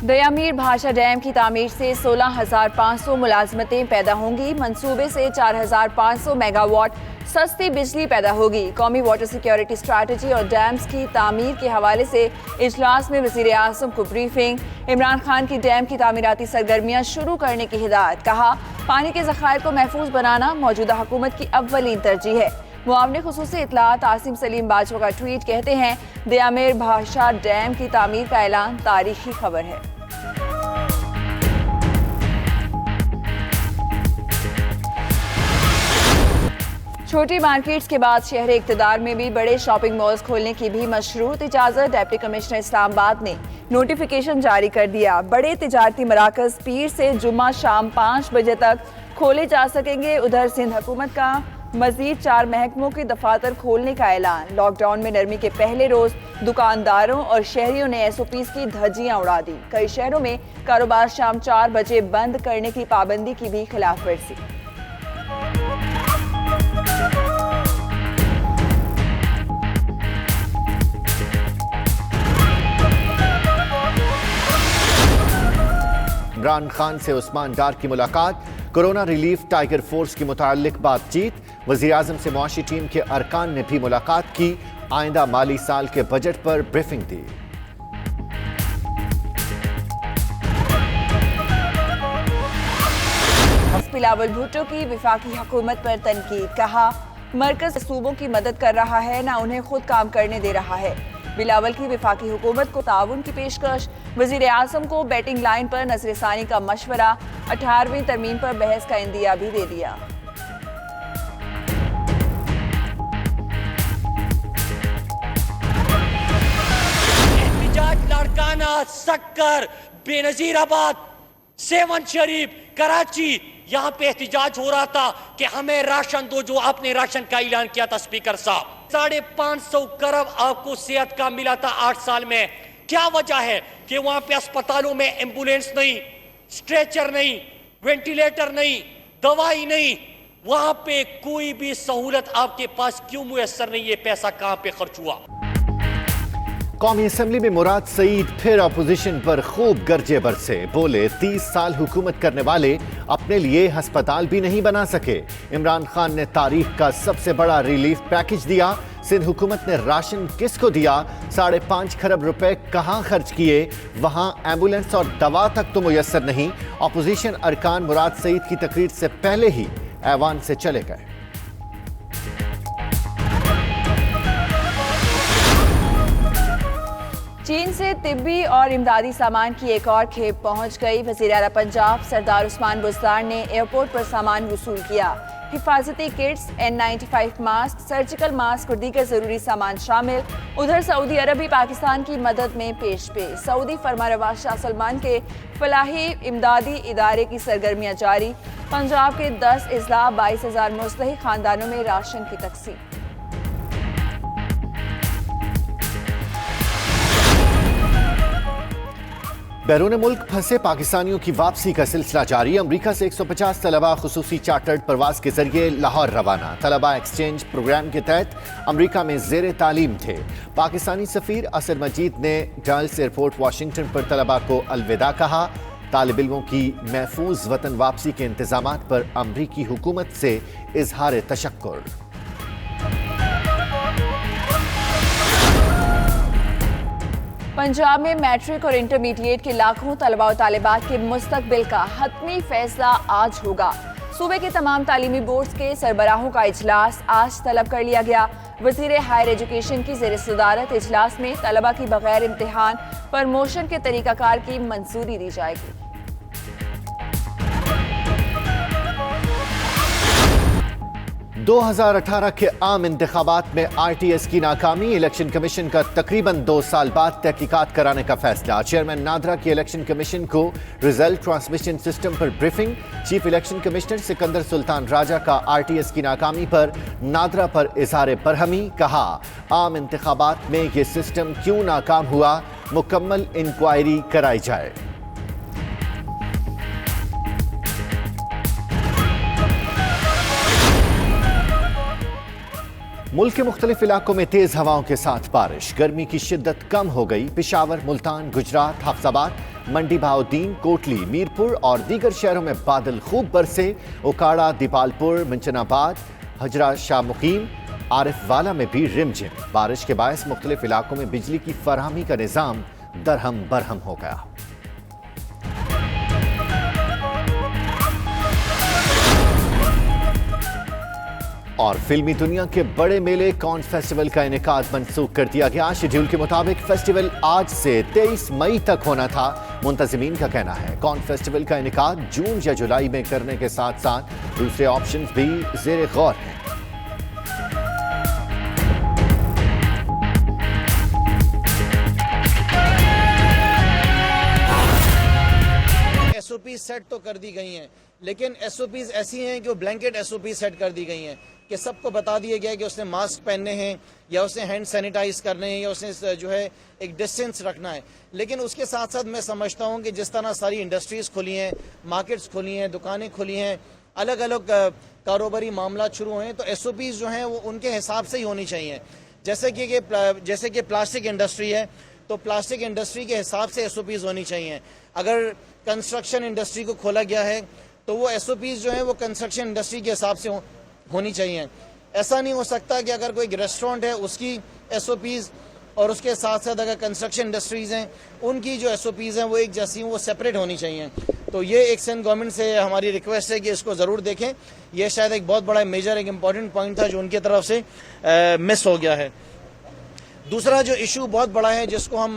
दयामीर भाषा डैम की तामीर से 16,500 मुलाजमतें पैदा होंगी। मंसूबे से 4,500 मेगावाट सस्ती बिजली पैदा होगी। कौमी वाटर सिक्योरिटी स्ट्रैटेजी और डैम्स की तामीर के हवाले से इजलास में वज़ीर आज़म को ब्रीफिंग। इमरान खान की डैम की तामीराती सरगर्मियाँ शुरू करने की हिदायत। कहा, पानी के ज़खायर को महफूज बनाना मौजूदा हुकूमत की अव्वलीन तरजीह है। मुआवने खुसूसी इत्तलात आसिम सलीम बाजवा का ट्वीट कहते हैं, दयामीर भाषा डैम की तामीर का ऐलान तारीखी खबर है। छोटी मार्केट्स के बाद शहर इक़्तिदार में भी बड़े शॉपिंग मॉल्स खोलने की भी मशरूत इजाज़त। डिप्टी कमिश्नर इस्लामाबाद ने नोटिफिकेशन जारी कर दिया। बड़े तिजारती मराकज़ पीर से जुम्मा शाम 5 बजे तक खोले जा सकेंगे। उधर सिंध हुकूमत का मजीद 4 महकमों के दफातर खोलने का ऐलान। लॉकडाउन में नरमी के पहले रोज दुकानदारों और शहरियों ने SOPs की धज्जियां उड़ा दी। कई शहरों में कारोबार शाम 4 बजे बंद करने की पाबंदी की भी खिलाफ वर्जी। इमरान खान से उस्मान डार की मुलाकात। कोरोना रिलीफ टाइगर फोर्स की मुताल्लिक बातचीत। वज़ीर आज़म से मुआशी टीम के अरकान ने भी मुलाकात की। आइंदा माली साल के बजट पर ब्रीफिंग दी। बिलावल भुट्टो की वफाकी हुकूमत पर तनकीद। कहा, मरकज सूबों की मदद कर रहा है, ना उन्हें खुद काम करने दे रहा है। बिलावल की वफाकी हुकूमत को ताउन की पेशकश। वज़ीर आज़म को बैटिंग लाइन पर नजरसानी का मशवरा। 18वीं तरमीम पर बहस का इंदिया भी दे दिया। एहतिजाज लाड़काना, सक्कर, बेनजीराबाद, सेवन शरीफ, कराची, यहाँ पे एहतिजाज हो रहा था कि हमें राशन दो, जो आपने राशन का ऐलान किया था स्पीकर साहब। 550 करोड़ आपको सेहत का मिला था 8 साल में। क्या वजह है कि वहां पे अस्पतालों में एम्बुलेंस नहीं, स्ट्रेचर नहीं, वेंटिलेटर नहीं, दवाई नहीं, वहां पे कोई भी सहूलत आपके पास क्यों मुयस्सर नहीं? ये पैसा कहां पे खर्च हुआ? कौमी असम्बली में मुराद सईद फिर अपोजिशन पर खूब गरजे बरसे। बोले, 30 साल हुकूमत करने वाले अपने लिए अस्पताल भी नहीं बना सके। इमरान खान ने तारीख का सबसे बड़ा रिलीफ पैकेज दिया। सिंध हुकूमत ने राशन किसको दिया? 5.5 खरब रुपए कहां खर्च किए? वहां एम्बुलेंस और दवा तक तो मुयस्सर नहीं। अपोजिशन अरकान मुराद सईद की तकरीर से पहले ही ऐवान से चले गए। चीन से तिब्बी और इमदादी सामान की एक और खेप पहुंच गई। वज़ीर आला पंजाब सरदार उस्मान बुज़दार ने एयरपोर्ट पर सामान वसूल किया। हिफाजती kits, N95 mask, surgical mask और दीगर जरूरी सामान शामिल। उधर सऊदी अरब भी पाकिस्तान की मदद में पेश पे। सऊदी फरमारवा शाह सलमान के फलाही इमदादी इदारे की सरगर्मियां जारी। पंजाब के 10 अजला 22,000 मुस्तहिक खानदानों में राशन की तकसीम। बैरून मुल्क फंसे पाकिस्तानियों की वापसी का सिलसिला जारी। अमरीका से 150 तलबा खुसूसी चार्टर्ड परवाज के जरिए लाहौर रवाना। तलबा एक्सचेंज प्रोग्राम के तहत अमरीका में जेर तालीम थे। पाकिस्तानी सफीर असर मजीद ने डल्स एयरपोर्ट वाशिंगटन पर तलबा को अलविदा कहा। तालिब इल्मों की महफूज वतन वापसी के इंतजामात पर अमरीकी हुकूमत से इजहार तशक्कुर। पंजाब में मैट्रिक और इंटरमीडिएट के लाखों तलबा और तालिबात के मुस्तकबिल का हतमी फैसला आज होगा। सूबे के तमाम तालीमी बोर्ड्स के सरबराहों का इजलास आज तलब कर लिया गया। वज़ीर हायर एजुकेशन की ज़ेर सदारत इजलास में तलबा की बगैर इम्तिहान प्रमोशन के तरीकाकार की मंजूरी दी जाएगी। 2018 के आम इंतखाबात में RTS की नाकामी। इलेक्शन कमीशन का तकरीबन 2 साल बाद तहकीकात कराने का फैसला। चेयरमैन नादरा की इलेक्शन कमीशन को रिजल्ट ट्रांसमिशन सिस्टम पर briefing. Chief election commissioner Sikandar Sultan Raja का RTS की नाकामी पर नादरा पर इजहार बरहमी। कहा, आम इंतखाबात में ये सिस्टम क्यों नाकाम हुआ, मुकम्मल इंक्वायरी कराई जाए। मुल्क के मुख्तलिफ इलाकों में तेज हवाओं के साथ बारिश, गर्मी की शिद्दत कम हो गई। पेशावर, मुल्तान, गुजरात, हफ्साबाद, मंडी बहाउद्दीन, कोटली, मीरपुर और दीगर शहरों में बादल खूब बरसे। ओकाड़ा, दीपालपुर, मंचनाबाद, हजरा शाह मुकीम, आरिफ वाला में भी रिमझिम बारिश के बायस मुख्तलिफ इलाकों में बिजली की फराहमी का निजाम दरहम बरहम हो गया। और फिल्मी दुनिया के बड़े मेले कॉन फेस्टिवल का इनेकाद मनसूख कर दिया गया। शेड्यूल के मुताबिक फेस्टिवल आज से 23 मई तक होना था। मुंतजिमीन का कहना है कॉन फेस्टिवल का इनेकाद जून या जुलाई में करने के साथ साथ दूसरे ऑप्शन भी जेर गौर हैं। एसओपी सेट तो कर दी गई हैं, लेकिन एसओपीज ऐसी हैं कि वो ब्लैंकेट एसओपी सेट कर दी गई हैं कि सबको बता दिया गया है कि उसने मास्क पहनने हैं या उसने हैंड सैनिटाइज करने हैं या उसने जो है एक डिस्टेंस रखना है। लेकिन उसके साथ साथ मैं समझता हूं कि जिस तरह सारी इंडस्ट्रीज खुली हैं, मार्केट्स खुली हैं, दुकानें खुली हैं, अलग अलग कारोबारी मामला शुरू हुए हैं, तो एसओपीज जो हैं वो उनके हिसाब से ही होनी चाहिए। जैसे कि प्लास्टिक इंडस्ट्री है तो प्लास्टिक इंडस्ट्री के हिसाब से एसओपीज होनी चाहिए। अगर कंस्ट्रक्शन इंडस्ट्री को खोला गया है तो वो एसओपीज जो है वो कंस्ट्रक्शन इंडस्ट्री के हिसाब से होनी चाहिए। ऐसा नहीं हो सकता कि अगर कोई रेस्टोरेंट है उसकी एसओपीज और उसके साथ साथ अगर कंस्ट्रक्शन इंडस्ट्रीज हैं उनकी जो एसओपीज हैं वो एक जैसी वो सेपरेट होनी चाहिए। तो ये एक सिंध गवर्नमेंट से हमारी रिक्वेस्ट है कि इसको ज़रूर देखें। ये शायद एक बहुत बड़ा मेजर एक इम्पॉर्टेंट पॉइंट था जो उनकी तरफ से मिस हो गया है। दूसरा जो इशू बहुत बड़ा है जिसको हम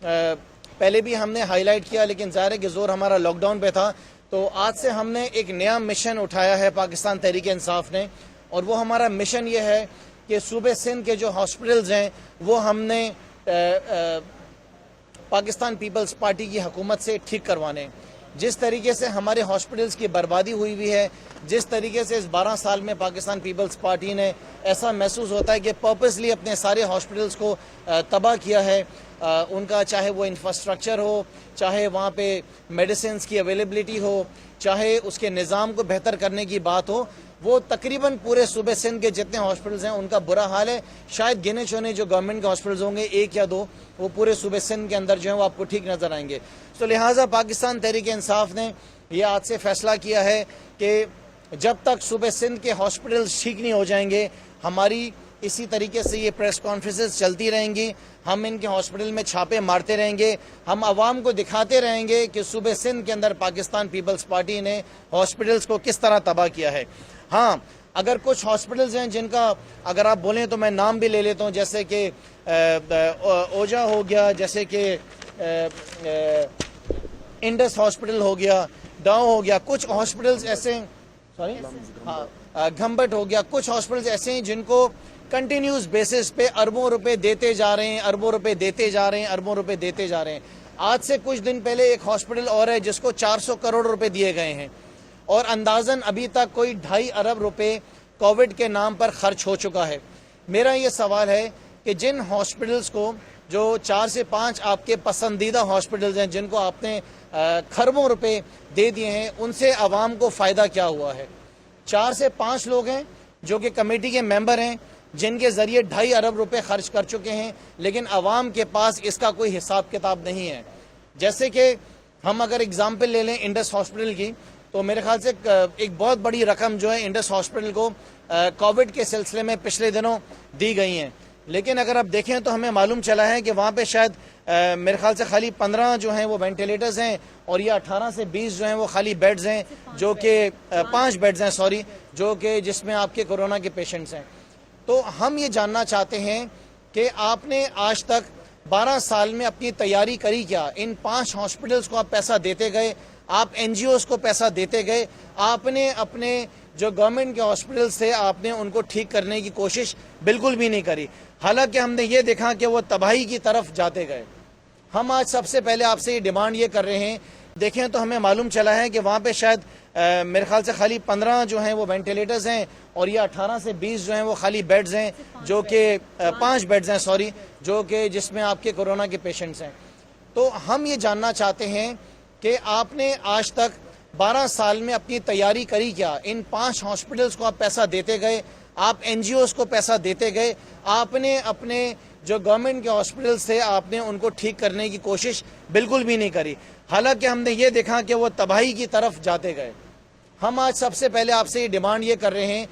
पहले भी हमने हाईलाइट किया, लेकिन ज़ाहिर है कि जोर हमारा लॉकडाउन पे था, तो आज से हमने एक नया मिशन उठाया है पाकिस्तान तहरीक इंसाफ ने, और वो हमारा मिशन ये है कि सूबे सिंध के जो हॉस्पिटल्स हैं वो हमने पाकिस्तान पीपल्स पार्टी की हुकूमत से ठीक करवाने। जिस तरीके से हमारे हॉस्पिटल्स की बर्बादी हुई है, जिस तरीके से इस 12 साल में पाकिस्तान पीपल्स पार्टी ने ऐसा महसूस होता है कि पर्पसली अपने सारे हॉस्पिटल्स को तबाह किया है, उनका चाहे वो इंफ्रास्ट्रक्चर हो, चाहे वहाँ पे मेडिसिन की अवेलेबिलिटी हो, चाहे उसके निज़ाम को बेहतर करने की बात हो, वो तकरीबन पूरे सूबे सिंध के जितने हॉस्पिटल्स हैं उनका बुरा हाल है। शायद गिने चुने जो गवर्नमेंट के हॉस्पिटल्स होंगे 1 या 2, वो पूरे सूबे सिंध के अंदर जो है वो आपको ठीक नज़र आएंगे। तो लिहाजा पाकिस्तान तहरीक इंसाफ ने ये आज से फैसला किया है कि जब तक सूबे सिंध के हॉस्पिटल्स ठीक नहीं हो जाएंगे, हमारी इसी तरीके से ये प्रेस कॉन्फ्रेंसेस चलती रहेंगी, हम इनके हॉस्पिटल में छापे मारते रहेंगे, हम आवाम को दिखाते रहेंगे कि सूबे सिंध के अंदर पाकिस्तान पीपल्स पार्टी ने हॉस्पिटल्स को किस तरह तबाह किया है। हाँ, अगर कुछ हॉस्पिटल्स हैं जिनका अगर आप बोलें तो मैं नाम भी ले लेता हूँ, जैसे कि ओजा हो गया, जैसे कि इंडस हॉस्पिटल हो गया, डाउ हो गया, कुछ हॉस्पिटल्स ऐसे घंबट हो गया, कुछ हॉस्पिटल्स ऐसे हैं जिनको कंटिन्यूस बेसिस पे अरबों रुपए देते जा रहे हैं, अरबों रुपए देते जा रहे हैं, अरबों रुपए देते जा रहे हैं। आज से कुछ दिन पहले एक हॉस्पिटल और है जिसको 400 करोड़ रुपए दिए गए हैं और अंदाजन अभी तक कोई 2.5 अरब रुपए कोविड के नाम पर खर्च हो चुका है। मेरा ये सवाल है कि जिन हॉस्पिटल्स को जो 4 से 5 आपके पसंदीदा हॉस्पिटल्स हैं जिनको आपने खरबों रुपए दे दिए हैं, उनसे आवाम को फ़ायदा क्या हुआ है? 4 से 5 लोग हैं जो कि कमेटी के मेंबर हैं जिनके ज़रिए 2.5 अरब रुपए खर्च कर चुके हैं, लेकिन आवाम के पास इसका कोई हिसाब किताब नहीं है। जैसे कि हम अगर एग्जाम्पल ले लें इंडस हॉस्पिटल की, तो मेरे ख्याल से एक बहुत बड़ी रकम जो है इंडस हॉस्पिटल को कोविड के सिलसिले में पिछले दिनों दी गई हैं, लेकिन अगर आप देखें तो हमें मालूम चला है कि वहाँ पे शायद मेरे ख्याल से खाली 15 जो हैं वो वेंटिलेटर्स हैं और ये 18 से 20 जो हैं वो खाली बेड्स हैं, जो कि 5 बेड्स हैं सॉरी, जो कि जिसमें आपके कोरोना के पेशेंट्स हैं। तो हम ये जानना चाहते हैं कि आपने आज तक 12 साल में अपनी तैयारी करी क्या? इन 5 हॉस्पिटल्स को आप पैसा देते गए, आप एनजीओस को पैसा देते गए, आपने अपने जो गवर्नमेंट के हॉस्पिटल्स थे आपने उनको ठीक करने की कोशिश बिल्कुल भी नहीं करी। हालांकि हमने ये देखा कि वो तबाही की तरफ जाते गए। हम आज सबसे पहले आपसे ये डिमांड ये कर रहे हैं, देखें तो हमें मालूम चला है कि वहाँ पे शायद मेरे ख्याल से खाली 15 जो हैं वो वेंटिलेटर्स हैं और ये 18 से 20 जो हैं वो खाली बेड्स हैं, जो कि 5 बेड्स हैं सॉरी, जो कि जिसमें आपके कोरोना के पेशेंट्स हैं। तो हम ये जानना चाहते हैं कि आपने आज तक 12 साल में अपनी तैयारी करी क्या? इन 5 हॉस्पिटल्स को आप पैसा देते गए, आप एनजीओज को पैसा देते गए, आपने अपने जो गवर्नमेंट के हॉस्पिटल्स थे आपने उनको ठीक करने की कोशिश बिल्कुल भी नहीं करी। हालांकि हमने ये देखा कि वो तबाही की तरफ जाते गए। हम आज सबसे पहले आपसे ये डिमांड ये कर रहे हैं